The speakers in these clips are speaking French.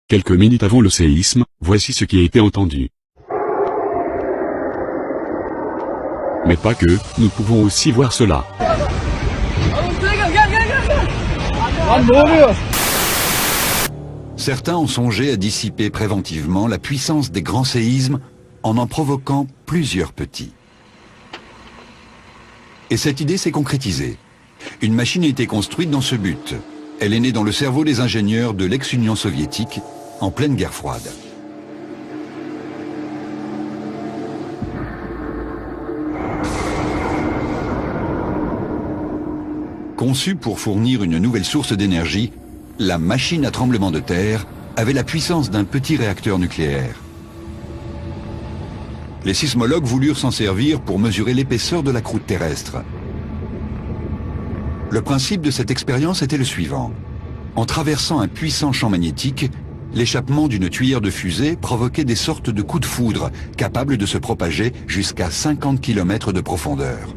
Quelques minutes avant le séisme, voici ce qui a été entendu. Mais pas que, nous pouvons aussi voir cela. Certains ont songé à dissiper préventivement la puissance des grands séismes en provoquant plusieurs petits. Et cette idée s'est concrétisée. Une machine a été construite dans ce but. Elle est née dans le cerveau des ingénieurs de l'ex-Union soviétique en pleine guerre froide. Conçue pour fournir une nouvelle source d'énergie, la machine à tremblement de terre avait la puissance d'un petit réacteur nucléaire. Les sismologues voulurent s'en servir pour mesurer l'épaisseur de la croûte terrestre. Le principe de cette expérience était le suivant. En traversant un puissant champ magnétique, l'échappement d'une tuyère de fusée provoquait des sortes de coups de foudre capables de se propager jusqu'à 50 km de profondeur.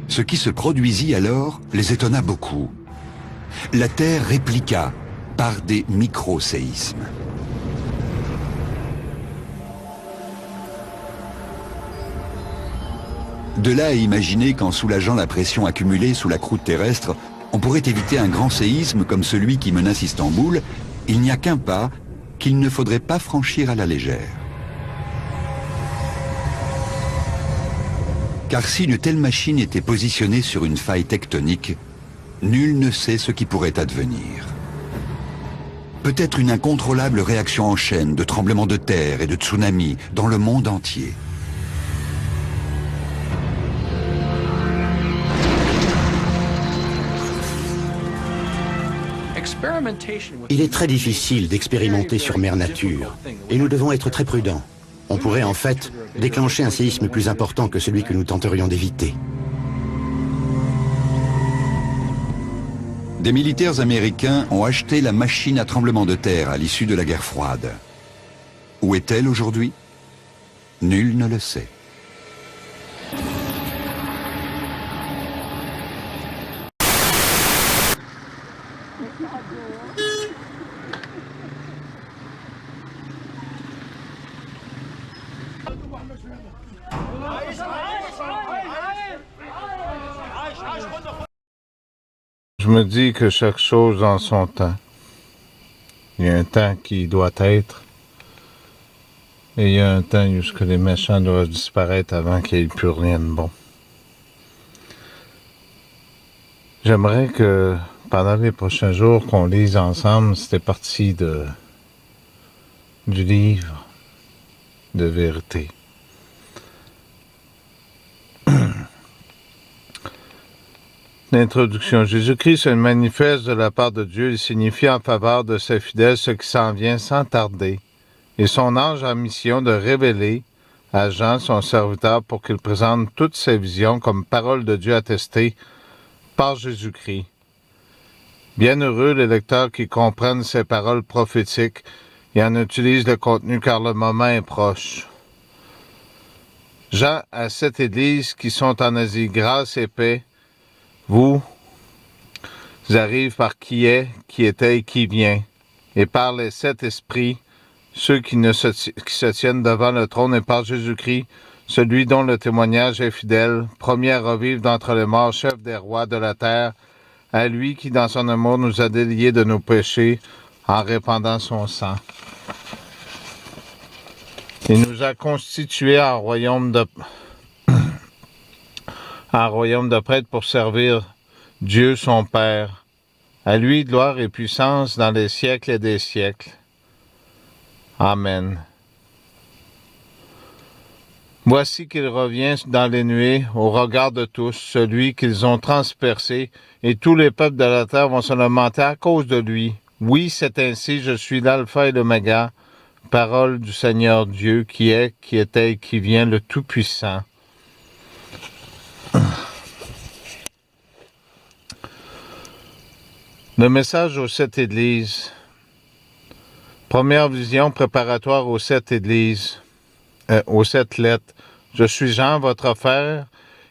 Ce qui se produisit alors les étonna beaucoup. La Terre répliqua par des micro-séismes. De là à imaginer qu'en soulageant la pression accumulée sous la croûte terrestre, on pourrait éviter un grand séisme comme celui qui menace Istanbul, il n'y a qu'un pas qu'il ne faudrait pas franchir à la légère. Car si une telle machine était positionnée sur une faille tectonique, nul ne sait ce qui pourrait advenir. Peut-être une incontrôlable réaction en chaîne de tremblements de terre et de tsunamis dans le monde entier. Il est très difficile d'expérimenter sur Mère Nature, et nous devons être très prudents. On pourrait en fait déclencher un séisme plus important que celui que nous tenterions d'éviter. Des militaires américains ont acheté la machine à tremblement de terre à l'issue de la guerre froide. Où est-elle aujourd'hui? Nul ne le sait. Je me dis que chaque chose en son temps. Il y a un temps qui doit être, et il y a un temps où les méchants doivent disparaître avant qu'il n'y ait plus rien de bon. J'aimerais que pendant les prochains jours qu'on lise ensemble, c'était parti du livre de vérité. L'introduction. Jésus-Christ se manifeste de la part de Dieu. Il signifie en faveur de ses fidèles ce qui s'en vient sans tarder. Et son ange a mission de révéler à Jean, son serviteur, pour qu'il présente toutes ses visions comme parole de Dieu attestée par Jésus-Christ. Bienheureux les lecteurs qui comprennent ces paroles prophétiques et en utilisent le contenu car le moment est proche. Jean à 7 églises qui sont en Asie, grâce et paix, vous arrive par qui est, qui était et qui vient, et par les 7 esprits, ceux qui se tiennent devant le trône, et par Jésus-Christ, celui dont le témoignage est fidèle, premier à revivre d'entre les morts, chef des rois de la terre, à lui qui, dans son amour, nous a déliés de nos péchés en répandant son sang. Il nous a constitués en royaume de prêtres pour servir Dieu son Père. À lui gloire et puissance dans les siècles et des siècles. Amen. Voici qu'il revient dans les nuées au regard de tous, celui qu'ils ont transpercé, et tous les peuples de la terre vont se lamenter à cause de lui. Oui, c'est ainsi, je suis l'alpha et l'oméga, parole du Seigneur Dieu, qui est, qui était et qui vient, le Tout-Puissant. Le message aux 7 églises. Première vision préparatoire aux 7 églises, aux 7 lettres. Je suis Jean, votre frère,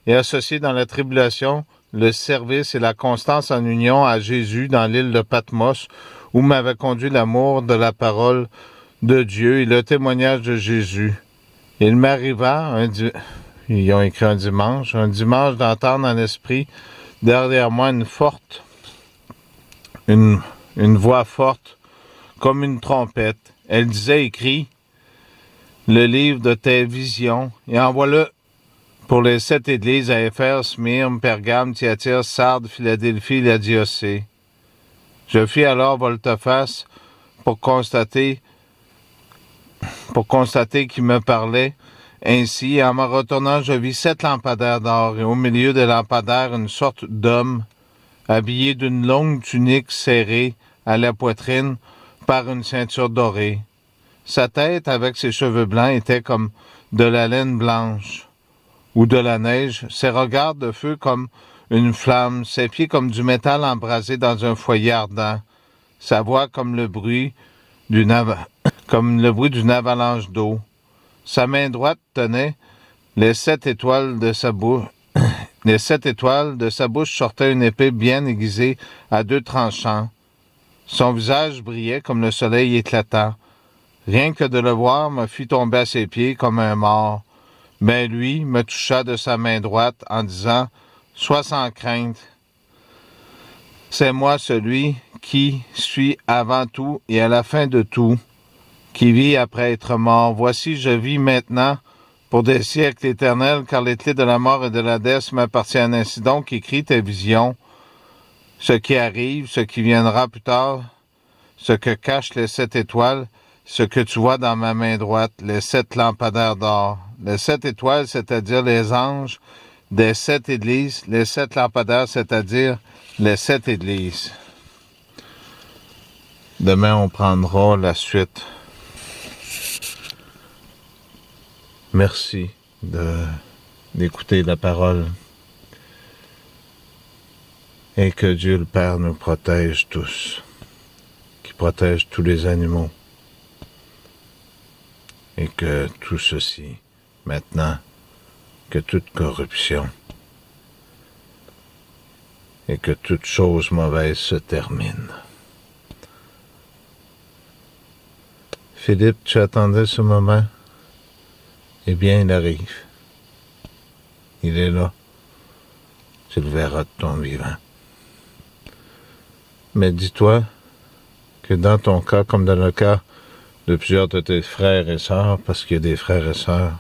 et associé dans la tribulation, le service et la constance en union à Jésus dans l'île de Patmos, où m'avait conduit l'amour de la parole de Dieu et le témoignage de Jésus. Il m'arriva, ils ont écrit un dimanche d'entendre en esprit derrière moi une voix forte, comme une trompette. Elle disait, écris le livre de tes visions et envoie-le pour les 7 églises à Éphèse, Smyrne, Pergame, Thyatire, Sardes, Philadelphie et Laodicée. Je fis alors volte-face pour constater qu'il me parlait ainsi, et en me retournant, je vis 7 lampadaires d'or, et au milieu des lampadaires, une sorte d'homme, habillé d'une longue tunique serrée à la poitrine par une ceinture dorée. Sa tête, avec ses cheveux blancs, était comme de la laine blanche ou de la neige, ses regards de feu comme une flamme, ses pieds comme du métal embrasé dans un foyer ardent, sa voix comme le bruit d'une avalanche d'eau. Sa main droite tenait les 7 étoiles de sa bouche. Les 7 étoiles de sa bouche sortaient une épée bien aiguisée à 2 tranchants. Son visage brillait comme le soleil éclatant. Rien que de le voir me fit tomber à ses pieds comme un mort. Mais lui me toucha de sa main droite en disant « Sois sans crainte. C'est moi celui qui suis avant tout et à la fin de tout, qui vit après être mort. Voici, je vis maintenant pour des siècles éternels, car les clés de la mort et de la dette m'appartiennent. Ainsi donc, écris tes visions, ce qui arrive, ce qui viendra plus tard, ce que cachent les 7 étoiles, ce que tu vois dans ma main droite, les 7 lampadaires d'or. Les 7 étoiles, c'est-à-dire les anges des 7 églises, les 7 lampadaires, c'est-à-dire les 7 églises. Demain, on prendra la suite. Merci d'écouter la parole. Et que Dieu le Père nous protège tous, qui protège tous les animaux. Et que tout ceci, maintenant, que toute corruption et que toute chose mauvaise se termine. Philippe, tu attendais ce moment? Eh bien, il arrive. Il est là. Tu le verras de ton vivant. Mais dis-toi que dans ton cas, comme dans le cas de plusieurs de tes frères et sœurs, parce qu'il y a des frères et sœurs,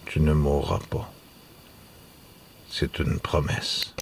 tu ne mourras pas. C'est une promesse.